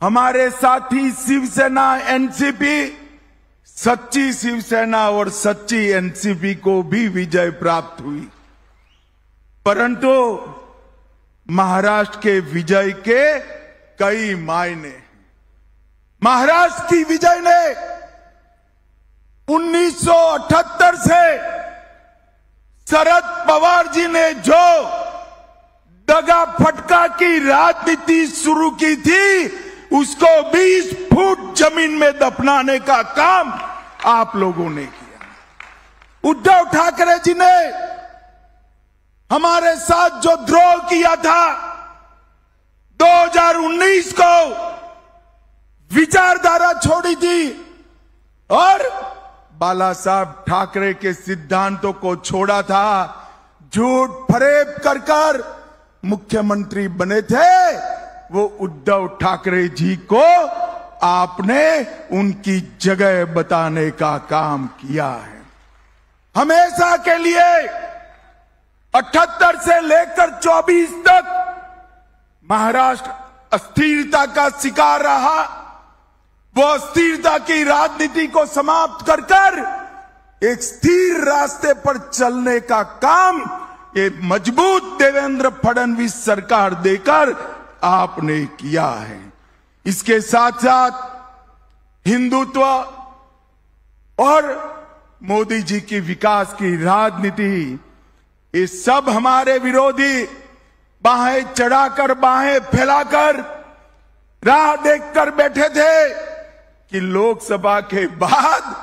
हमारे साथी शिवसेना एनसीपी, सच्ची शिवसेना और सच्ची एनसीपी को भी विजय प्राप्त हुई, परंतु महाराष्ट्र के विजय के कई मायने। महाराष्ट्र की विजय ने 1978 से शरद पवार जी ने जो दगा फटका की राजनीति शुरू की थी, उसको 20 फुट जमीन में दफनाने का काम आप लोगों ने किया। उद्धव ठाकरे जी ने हमारे साथ जो द्रोह किया था, 2019 को विचारधारा छोड़ी थी और बाला साहब ठाकरे के सिद्धांतों को छोड़ा था, झूठ फरेब कर मुख्यमंत्री बने थे, वो उद्धव ठाकरे जी को आपने उनकी जगह बताने का काम किया है। हमेशा के लिए 78 से लेकर 24 तक महाराष्ट्र अस्थिरता का शिकार रहा। वो अस्थिरता की राजनीति को समाप्त कर एक स्थिर रास्ते पर चलने का काम ये मजबूत देवेंद्र फडणवीस सरकार देकर आपने किया है। इसके साथ साथ हिंदुत्व और मोदी जी की विकास की राजनीति, ये सब हमारे विरोधी बाहें चढ़ाकर, बाहें फैलाकर राह देखकर बैठे थे कि लोकसभा के बाद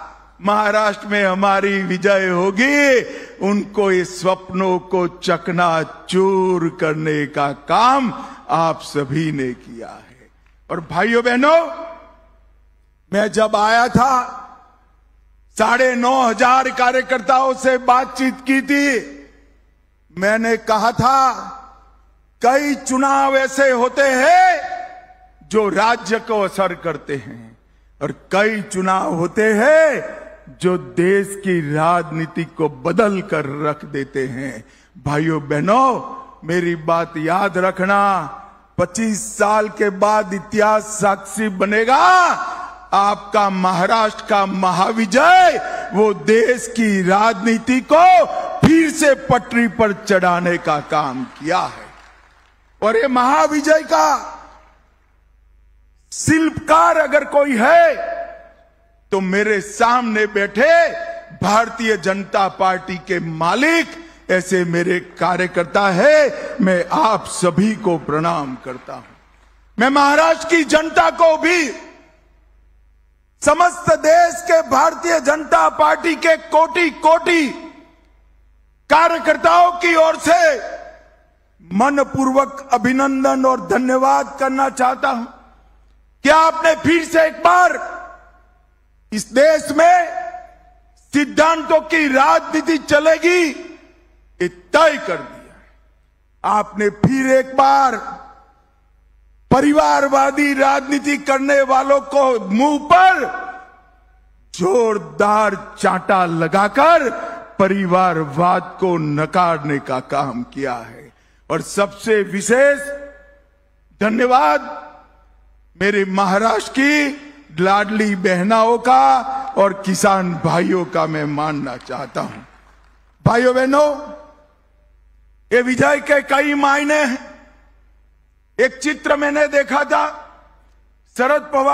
महाराष्ट्र में हमारी विजय होगी। उनको इस स्वप्नों को चकनाचूर करने का काम आप सभी ने किया है। और भाइयों बहनों, मैं जब आया था 9,500 कार्यकर्ताओं से बातचीत की थी। मैंने कहा था कई चुनाव ऐसे होते हैं जो राज्य को असर करते हैं और कई चुनाव होते हैं जो देश की राजनीति को बदल कर रख देते हैं। भाइयों बहनों, मेरी बात याद रखना, 25 साल के बाद इतिहास साक्षी बनेगा। आपका महाराष्ट्र का महाविजय वो देश की राजनीति को फिर से पटरी पर चढ़ाने का काम किया है। और ये महाविजय का शिल्पकार अगर कोई है तो मेरे सामने बैठे भारतीय जनता पार्टी के मालिक ऐसे मेरे कार्यकर्ता है। मैं आप सभी को प्रणाम करता हूं। मैं महाराष्ट्र की जनता को भी, समस्त देश के भारतीय जनता पार्टी के कोटि कोटि कार्यकर्ताओं की ओर से मनपूर्वक अभिनंदन और धन्यवाद करना चाहता हूं कि आपने फिर से एक बार इस देश में सिद्धांतों की राजनीति चलेगी ये तय कर दिया। आपने फिर एक बार परिवारवादी राजनीति करने वालों को मुंह पर जोरदार चांटा लगाकर परिवारवाद को नकारने का काम किया है। और सबसे विशेष धन्यवाद मेरे महाराष्ट्र की लाडली बहनाओं का और किसान भाइयों का मैं मानना चाहता हूं। भाइयों बहनों, ये विजय के कई मायने हैं। एक चित्र मैंने देखा था, शरद पवार